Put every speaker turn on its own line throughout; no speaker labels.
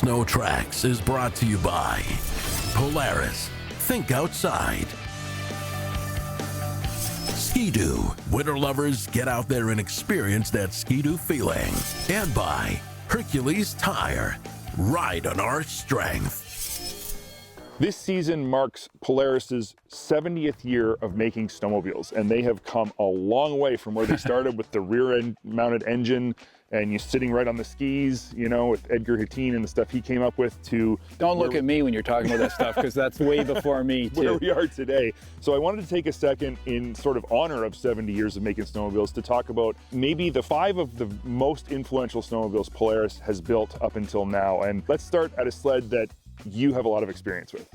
SnowTrax is brought to you by Polaris. Think outside. Ski-Doo. Winter lovers, get out there and experience that Ski-Doo feeling. And by Hercules Tire. Ride on our strength.
This season marks Polaris's 70th year of making snowmobiles, and they have come a long way from where they started with the rear-end mounted engine and you're sitting right on the skis, you know, with Edgar Hateen and the stuff he came up with to...
Don't look at me when you're talking about that stuff, because that's way before me, too.
Where we are today. So I wanted to take a second in sort of honor of 70 years of making snowmobiles to talk about maybe the 5 of the most influential snowmobiles Polaris has built up until now. And let's start at a sled that you have a lot of experience with.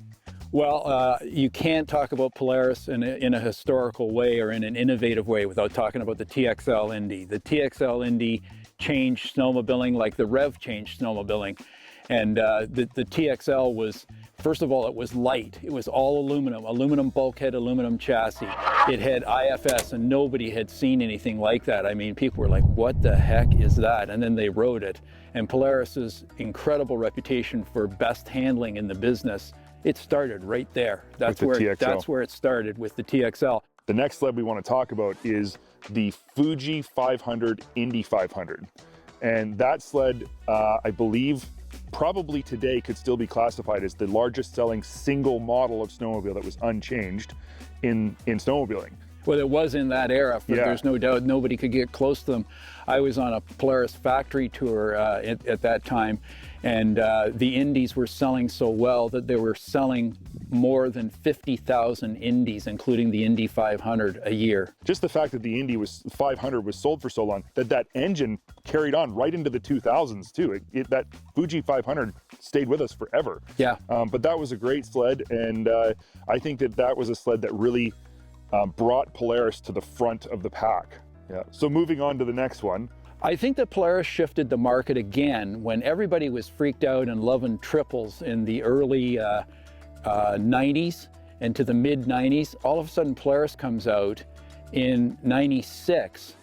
Well, you can't talk about Polaris in a historical way or in an innovative way without talking about the TXL Indy. The TXL Indy changed snowmobiling like the RAVE changed snowmobiling. And the TXL was, first of all, it was light. It was all aluminum bulkhead, aluminum chassis. It had IFS, and nobody had seen anything like that. I mean, people were like, what the heck is that? And then they rode it. And Polaris's incredible reputation for best handling in the business, it started right there. That's where it started with the TXL.
The next sled we want to talk about is the Fuji 500 Indy 500. And that sled, I believe, probably today could still be classified as the largest selling single model of snowmobile that was unchanged in snowmobiling.
Well, it was in that era, but there's no doubt nobody could get close to them. I was on a Polaris factory tour at that time, and the Indies were selling so well that they were selling more than 50,000 Indies, including the Indy 500 a year.
Just the fact that the Indy 500 was sold for so long, that engine carried on right into the 2000s too. That Fuji 500 stayed with us forever.
Yeah.
But that was a great sled, and I think that was a sled that really brought Polaris to the front of the pack. Yeah. So moving on to the next one.
I think that Polaris shifted the market again when everybody was freaked out and loving triples in the early 90s and to the mid 90s. All of a sudden Polaris comes out in 96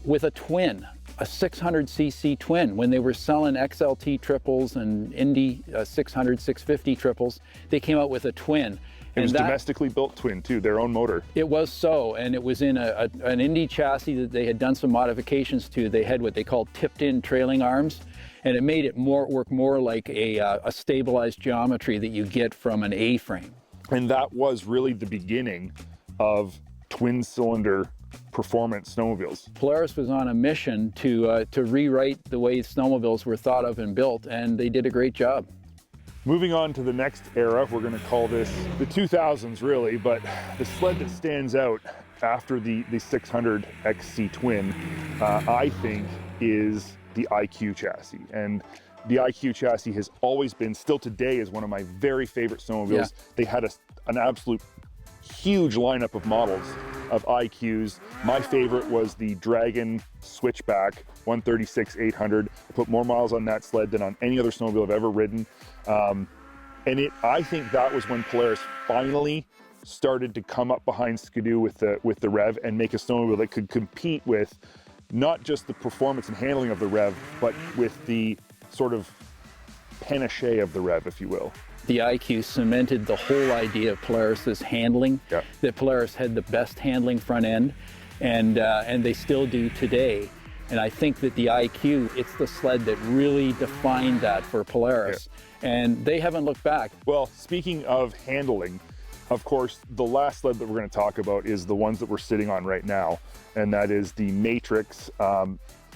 with a twin, a 600cc twin. When they were selling XLT triples and Indy 600, 650 triples, they came out with a twin.
It was domestically built twin too, their own motor.
It was so, and it was in an Indy chassis that they had done some modifications to. They had what they called tipped-in trailing arms, and it made it work more like a stabilized geometry that you get from an A-frame.
And that was really the beginning of twin-cylinder performance snowmobiles.
Polaris was on a mission to rewrite the way snowmobiles were thought of and built, and they did a great job.
Moving on to the next era, we're going to call this the 2000s really, but the sled that stands out after the 600 XC twin, I think, is the IQ chassis. And the IQ chassis has always been, still today, is one of my very favorite snowmobiles. Yeah. They had an absolute huge lineup of models of IQs. My favorite was the Dragon Switchback 136-800. I put more miles on that sled than on any other snowmobile I've ever ridden. And I think that was when Polaris finally started to come up behind Ski-Doo with the RAVE and make a snowmobile that could compete with not just the performance and handling of the RAVE, but with the sort of panache of the RAVE, if you will.
The IQ cemented the whole idea of Polaris's handling, that Polaris had the best handling front end, and they still do today. And I think that the IQ, it's the sled that really defined that for Polaris. And they haven't looked back.
Well, speaking of handling, of course, the last sled that we're going to talk about is the ones that we're sitting on right now, and that is the Matrix.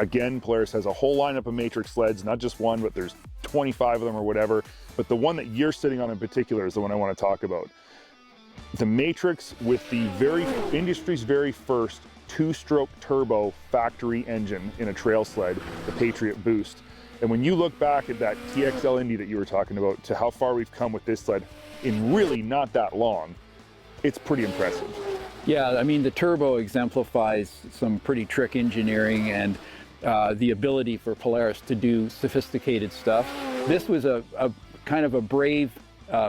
Again, Polaris has a whole lineup of Matrix sleds, not just one, but there's 25 of them or whatever, but the one that you're sitting on in particular is the one I want to talk about. The Matrix with the industry's very first 2-stroke turbo factory engine in a trail sled, the Patriot Boost. And when you look back at that TXL Indy that you were talking about to how far we've come with this sled in really not that long, it's pretty impressive.
Yeah, I mean, the turbo exemplifies some pretty trick engineering and the ability for Polaris to do sophisticated stuff. This was a kind of a brave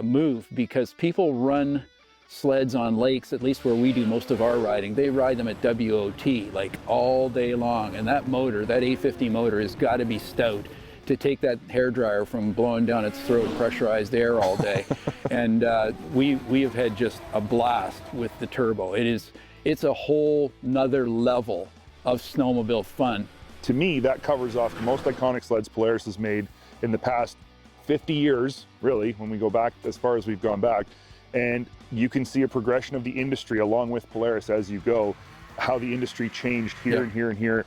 move because people run sleds on lakes, at least where we do most of our riding. They ride them at WOT like all day long, and that motor, that 850 motor, has got to be stout to take that hairdryer from blowing down its throat pressurized air all day. And we have had just a blast with the turbo. It's a whole nother level of snowmobile fun.
To me, that covers off the most iconic sleds Polaris has made in the past 50 years, really, when we go back as far as we've gone back. And you can see a progression of the industry along with Polaris as you go, how the industry changed here and here and here,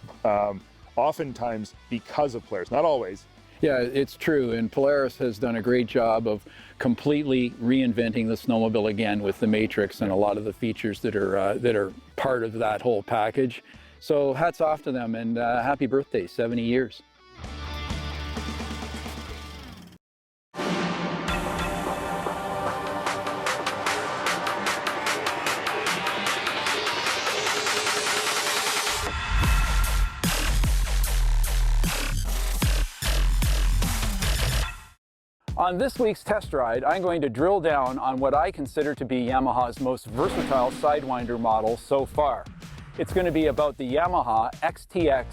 oftentimes because of Polaris, not always.
Yeah, it's true, and Polaris has done a great job of completely reinventing the snowmobile again with the Matrix and a lot of the features that are part of that whole package. So hats off to them, and happy birthday, 70 years. On this week's test ride, I'm going to drill down on what I consider to be Yamaha's most versatile Sidewinder model so far. It's going to be about the Yamaha X-TX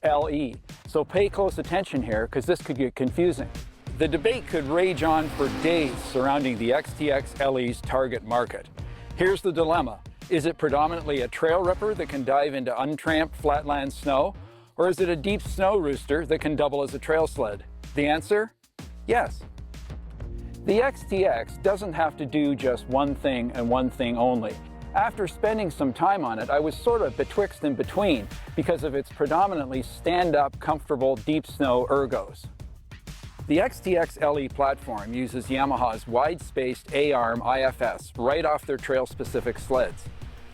LE. So pay close attention here, because this could get confusing. The debate could rage on for days surrounding the X-TX LE's target market. Here's the dilemma. Is it predominantly a trail ripper that can dive into untramped flatland snow? Or is it a deep snow rooster that can double as a trail sled? The answer? Yes. The X-TX doesn't have to do just one thing and one thing only. After spending some time on it, I was sort of betwixt and between because of its predominantly stand-up, comfortable, deep snow ergos. The X-TX LE platform uses Yamaha's wide-spaced A-arm IFS right off their trail-specific sleds.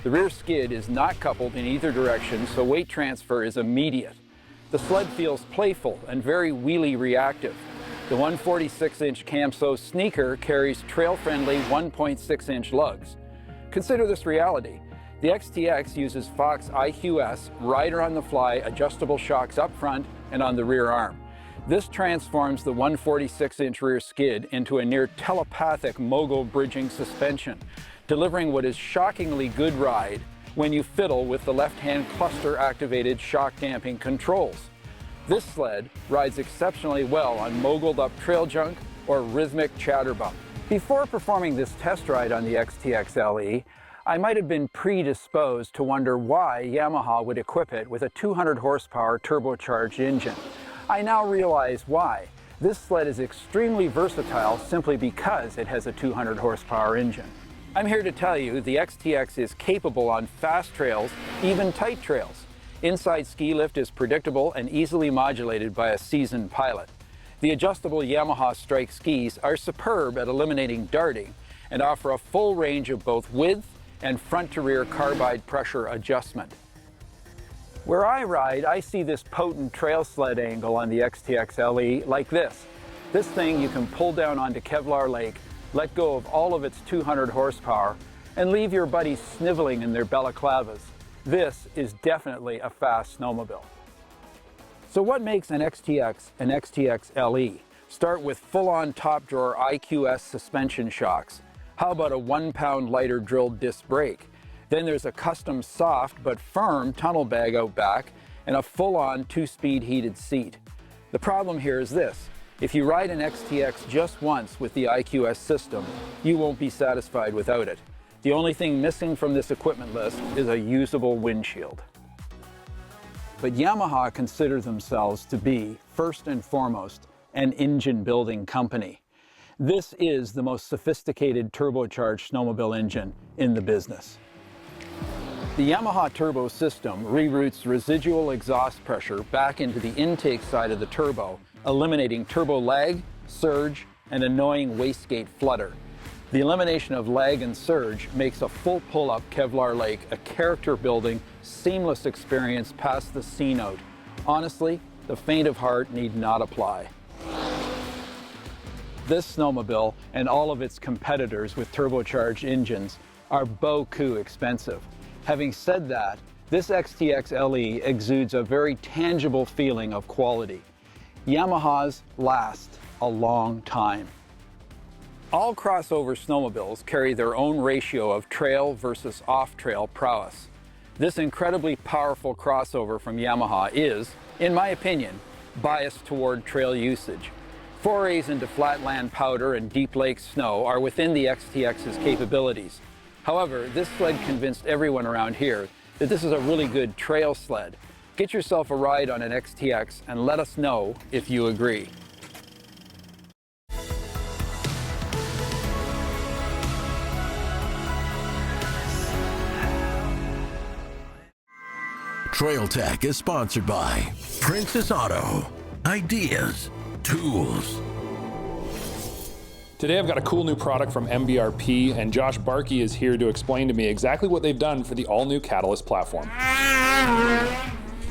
The rear skid is not coupled in either direction, so weight transfer is immediate. The sled feels playful and very wheelie reactive. The 146-inch Camso sneaker carries trail-friendly 1.6-inch lugs. Consider this reality. The X-TX uses Fox IQS rider-on-the-fly adjustable shocks up front and on the rear arm. This transforms the 146-inch rear skid into a near telepathic mogul bridging suspension, delivering what is shockingly good ride when you fiddle with the left-hand cluster-activated shock damping controls. This sled rides exceptionally well on moguled up trail junk or rhythmic chatter bump. Before performing this test ride on the X-TX LE, I might have been predisposed to wonder why Yamaha would equip it with a 200 horsepower turbocharged engine. I now realize why. This sled is extremely versatile simply because it has a 200 horsepower engine. I'm here to tell you the X-TX is capable on fast trails, even tight trails. Inside ski lift is predictable and easily modulated by a seasoned pilot. The adjustable Yamaha Strike skis are superb at eliminating darting and offer a full range of both width and front-to-rear carbide pressure adjustment. Where I ride, I see this potent trail sled angle on the X-TX LE like this. This thing you can pull down onto Kevlar Lake, let go of all of its 200 horsepower, and leave your buddies sniveling in their balaclavas. This is definitely a fast snowmobile. So what makes an X-TX an X-TX LE? Start with full-on top drawer IQS suspension shocks. How about a 1-pound lighter drilled disc brake? Then there's a custom soft but firm tunnel bag out back and a full-on 2-speed heated seat. The problem here is this. If you ride an X-TX just once with the IQS system, you won't be satisfied without it. The only thing missing from this equipment list is a usable windshield. But Yamaha consider themselves to be, first and foremost, an engine building company. This is the most sophisticated turbocharged snowmobile engine in the business. The Yamaha turbo system reroutes residual exhaust pressure back into the intake side of the turbo, eliminating turbo lag surge, and annoying wastegate flutter. The elimination of lag and surge makes a full pull-up Kevlar Lake a character-building, seamless experience past the C-note. Honestly, the faint of heart need not apply. This snowmobile and all of its competitors with turbocharged engines are beaucoup expensive. Having said that, this XTX LE exudes a very tangible feeling of quality. Yamahas last a long time. All crossover snowmobiles carry their own ratio of trail versus off-trail prowess. This incredibly powerful crossover from Yamaha is, in my opinion, biased toward trail usage. Forays into flatland powder and deep lake snow are within the XTX's capabilities. However, this sled convinced everyone around here that this is a really good trail sled. Get yourself a ride on an XTX and let us know if you agree.
Trail Tech is sponsored by Princess Auto. Ideas, tools.
Today I've got a cool new product from MBRP, and Josh Barkey is here to explain to me exactly what they've done for the all-new Catalyst platform.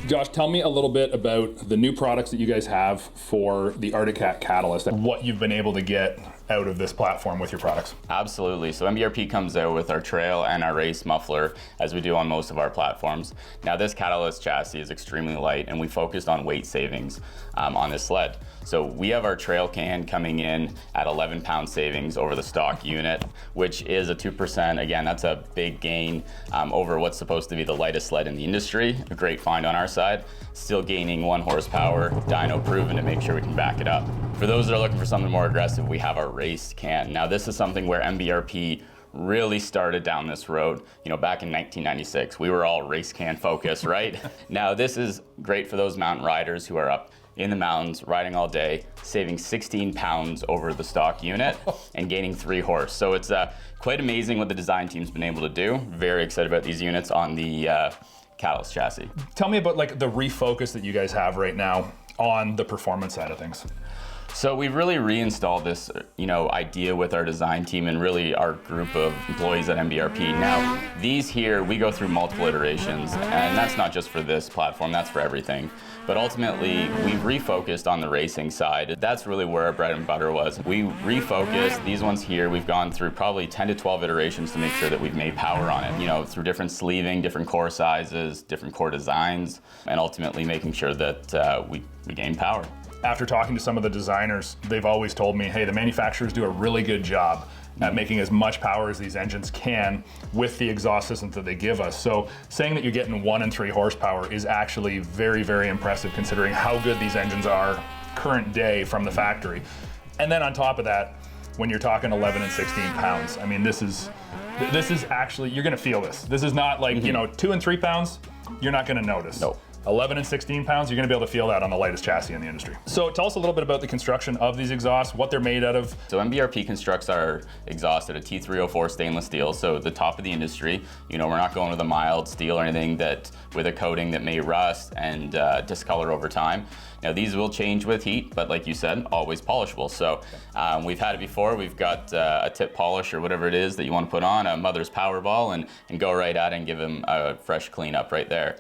Josh, tell me a little bit about the new products that you guys have for the Arctic Cat Catalyst and what you've been able to get out of this platform with your products.
Absolutely. So MBRP comes out with our trail and our race muffler, as we do on most of our platforms. Now this Catalyst chassis is extremely light, and we focused on weight savings on this sled. So we have our trail can coming in at 11-pound savings over the stock unit, which is a 2%. Again, that's a big gain over what's supposed to be the lightest sled in the industry. A great find on our side. Still gaining 1 horsepower, dyno proven to make sure we can back it up. For those that are looking for something more aggressive, we have our race can. Now this is something where MBRP really started down this road, back in 1996. We were all race can focused, right? Now this is great for those mountain riders who are up in the mountains, riding all day, saving 16 pounds over the stock unit and gaining 3 horse. So it's quite amazing what the design team's been able to do. Very excited about these units on the Catalyst chassis.
Tell me about the refocus that you guys have right now on the performance side of things.
So we've really reinstalled this, idea with our design team and really our group of employees at MBRP. Now, these here, we go through multiple iterations, and that's not just for this platform, that's for everything. But ultimately, we've refocused on the racing side. That's really where our bread and butter was. We refocused these ones here. We've gone through probably 10 to 12 iterations to make sure that we've made power on it, through different sleeving, different core sizes, different core designs, and ultimately making sure that we gain power.
After talking to some of the designers, they've always told me, hey, the manufacturers do a really good job at making as much power as these engines can with the exhaust systems that they give us. So saying that you're getting 1 and 3 horsepower is actually very, very impressive considering how good these engines are current day from the factory. And then on top of that, when you're talking 11 and 16 pounds, I mean, this is actually, you're gonna feel this. This is not like, 2 and 3 pounds, you're not gonna notice.
Nope.
11 and 16 pounds, you're gonna be able to feel that on the lightest chassis in the industry. So tell us a little bit about the construction of these exhausts, what they're made out of.
So MBRP constructs our exhaust at a T304 stainless steel, so the top of the industry. We're not going with a mild steel or anything that with a coating that may rust and discolor over time. Now these will change with heat, but like you said, always polishable. So we've had it before. We've got a tip polish or whatever it is that you want to put on, a mother's power ball, and go right at it and give them a fresh cleanup right there.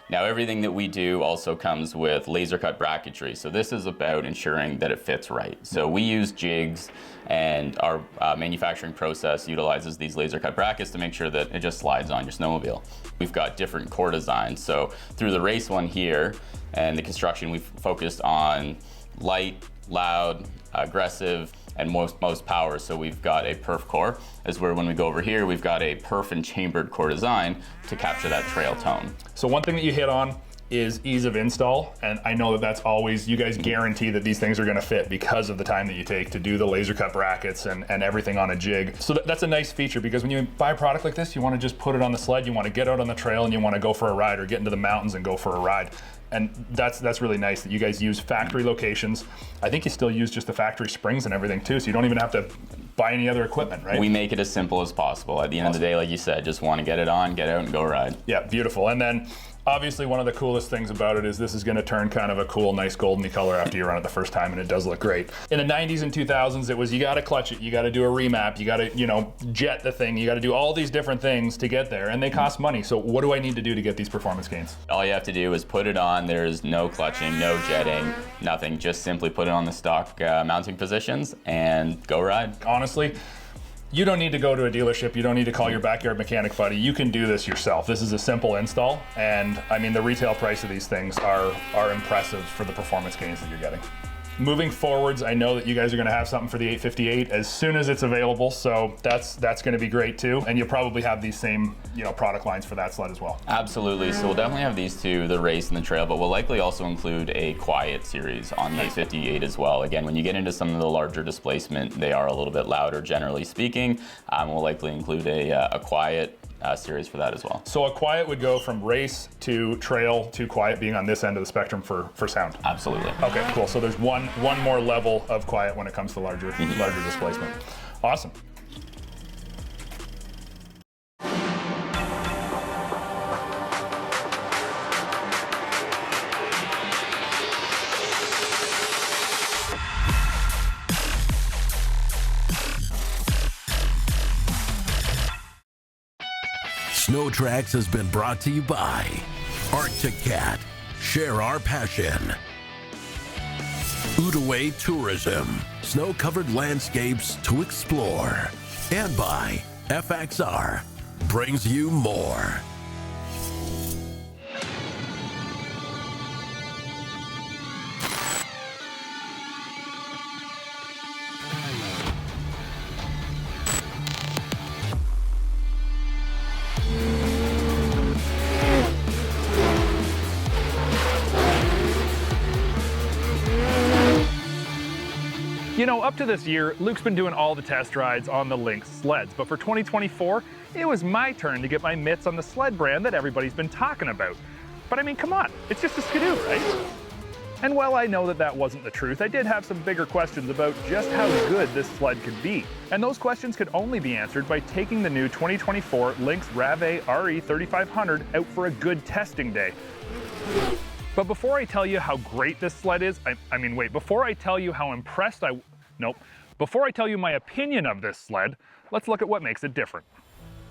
Now everything that we do also comes with laser cut bracketry. So this is about ensuring that it fits right. So we use jigs, and our manufacturing process utilizes these laser cut brackets to make sure that it just slides on your snowmobile. We've got different core designs. So through the race one here and the construction, we've focused on light, loud, aggressive, and most power. So we've got a perf core, as where when we go over here, we've got a perf and chambered core design to capture that trail tone.
So one thing that you hit on is ease of install, and I know that that's always, you guys guarantee that these things are gonna fit because of the time that you take to do the laser cut brackets and everything on a jig. So that's a nice feature, because when you buy a product like this, you wanna just put it on the sled, you wanna get out on the trail, and you wanna go for a ride or get into the mountains and go for a ride. And that's really nice that you guys use factory locations. I think you still use just the factory springs and everything too, so you don't even have to buy any other equipment, right?
We make it as simple as possible. At the end of the day, like you said, just want to get it on, get out and go ride.
Yeah, beautiful. And then Obviously, one of the coolest things about it is this is going to turn kind of a cool, nice goldeny color after you run it the first time, and it does look great. In the 90s and 2000s, it was you got to clutch it, you got to do a remap, you got to, you know, jet the thing, you got to do all these different things to get there, and they cost money. So what do I need to do to get these performance gains?
All you have to do is put it on. There's no clutching, no jetting, nothing. Just simply put it on the stock mounting positions and go ride.
Honestly, you don't need to go to a dealership. You don't need to call your backyard mechanic buddy. You can do this yourself. This is a simple install, and I mean the retail price of these things are impressive for the performance gains that you're getting. Moving forwards, I know that you guys are going to have something for the 858 as soon as it's available, so that's going to be great too. And you'll probably have these same, you know, product lines for that sled as well.
Absolutely. So we'll definitely have these two, the race and the trail, but we'll likely also include a quiet series on the 858 as well. Again, when you get into some of the larger displacement, they are a little bit louder, generally speaking. We'll likely include a quiet series for that as well.
So a quiet would go from race to trail to quiet being on this end of the spectrum for sound.
Absolutely.
Okay, cool. So there's one more level of quiet when it comes to larger displacement. Awesome.
SnowTrax has been brought to you by Arctic Cat, share our passion. Oodaway Tourism, snow-covered landscapes to explore. And by FXR, brings you more.
You know, up to this year, Luke's been doing all the test rides on the Lynx sleds, but for 2024, it was my turn to get my mitts on the sled brand that everybody's been talking about. But I mean, come on, it's just a Skidoo, right? And while I know that that wasn't the truth, I did have some bigger questions about just how good this sled could be. And those questions could only be answered by taking the new 2024 Lynx RAVE RE 3500 out for a good testing day. But before I tell you how great this sled is, before I tell you how impressed before I tell you my opinion of this sled, let's look at what makes it different.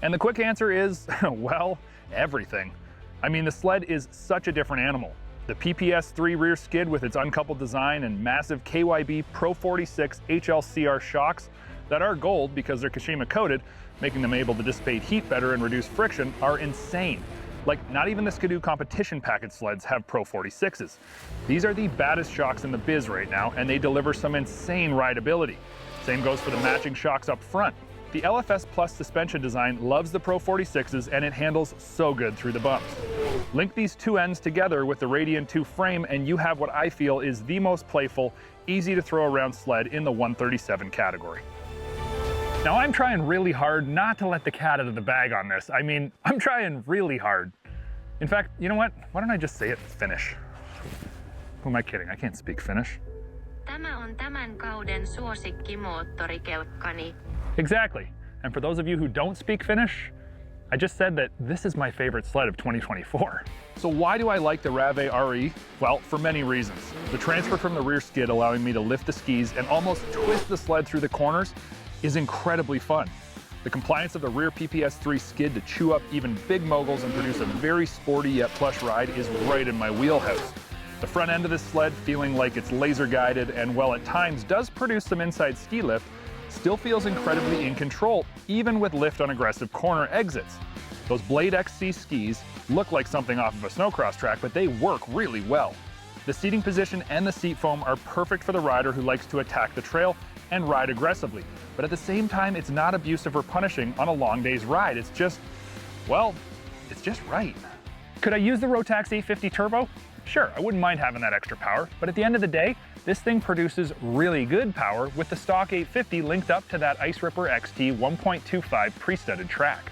And the quick answer is, well, everything. I mean, the sled is such a different animal. The PPS3 rear skid with its uncoupled design and massive KYB Pro 46 HLCR shocks that are gold because they're Kashima coated, making them able to dissipate heat better and reduce friction, are insane. Like, not even the Skidoo competition package sleds have Pro 46s. These are the baddest shocks in the biz right now, and they deliver some insane rideability. Same goes for the matching shocks up front. The LFS Plus suspension design loves the Pro 46s, and it handles so good through the bumps. Link these two ends together with the Radian 2 frame, and you have what I feel is the most playful, easy to throw around sled in the 137 category. Now, I'm trying really hard not to let the cat out of the bag on this. I mean, I'm trying really hard. In fact, you know what? Why don't I just say it in Finnish? Who am I kidding? I can't speak Finnish.
Tämä on tämän kauden suosikkimoottorikelkkani.
Exactly. And for those of you who don't speak Finnish, I just said that this is my favorite sled of 2024. So why do I like the RAVE RE? Well, for many reasons. The transfer from the rear skid allowing me to lift the skis and almost twist the sled through the corners is incredibly fun. The compliance of the rear PPS3 skid to chew up even big moguls and produce a very sporty yet plush ride is right in my wheelhouse. The front end of this sled, feeling like it's laser guided and while at times does produce some inside ski lift, still feels incredibly in control, even with lift on aggressive corner exits. Those Blade XC skis look like something off of a snowcross track, but they work really well. The seating position and the seat foam are perfect for the rider who likes to attack the trail and ride aggressively. But at the same time, it's not abusive or punishing on a long day's ride. It's just, well, it's just right. Could I use the Rotax 850 Turbo? Sure, I wouldn't mind having that extra power, but at the end of the day, this thing produces really good power with the stock 850 linked up to that Ice Ripper XT 1.25 pre-studded track.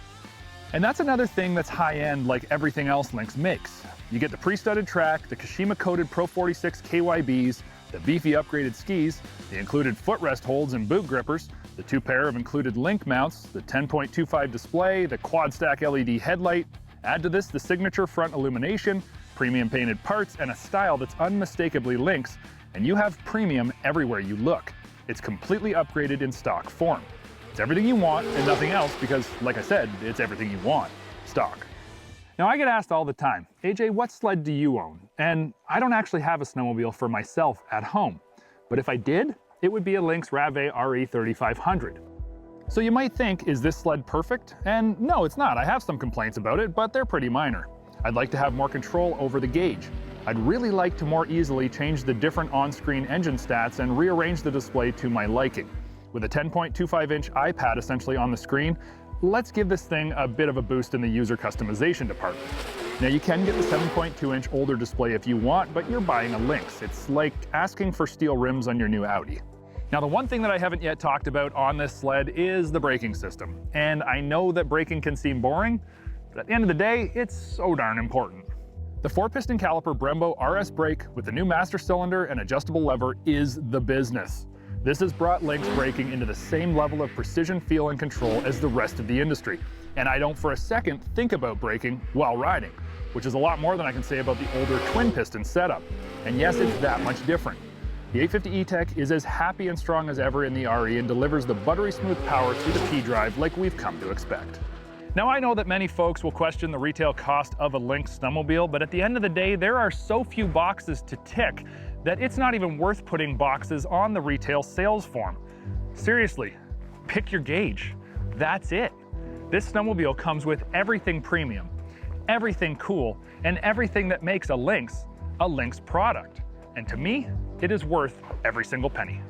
And that's another thing that's high-end like everything else Lynx makes. You get the pre-studded track, the Kashima-coated Pro 46 KYBs, the beefy upgraded skis, the included footrest holds and boot grippers, the 2 pair of included link mounts, the 10.25 display, the quad stack LED headlight, Add to this the signature front illumination, premium painted parts, and a style that's unmistakably Lynx, and you have premium everywhere you look. It's completely upgraded in stock form. It's everything you want and nothing else because, like I said, it's everything you want. Stock. Now I get asked all the time, AJ, what sled do you own? And I don't actually have a snowmobile for myself at home. But if I did, it would be a Lynx RAVE RE 3500. So you might think, is this sled perfect? And no, it's not. I have some complaints about it, but they're pretty minor. I'd like to have more control over the gauge. I'd really like to more easily change the different on-screen engine stats and rearrange the display to my liking. With a 10.25-inch iPad essentially on the screen, let's give this thing a bit of a boost in the user customization department. Now you can get the 7.2-inch older display if you want, but you're buying a Lynx. It's like asking for steel rims on your new Audi. Now the one thing that I haven't yet talked about on this sled is the braking system. And I know that braking can seem boring, but at the end of the day, it's so darn important. The 4-piston caliper Brembo RS brake with the new master cylinder and adjustable lever is the business. This has brought Lynx braking into the same level of precision, feel, and control as the rest of the industry. And I don't for a second think about braking while riding, which is a lot more than I can say about the older twin-piston setup. And yes, it's that much different. The 850 E-TEC is as happy and strong as ever in the RE and delivers the buttery smooth power through the P-drive like we've come to expect. Now I know that many folks will question the retail cost of a Lynx snowmobile, but at the end of the day, there are so few boxes to tick that it's not even worth putting boxes on the retail sales form. Seriously, pick your gauge. That's it. This snowmobile comes with everything premium, everything cool, and everything that makes a Lynx product. And to me, it is worth every single penny.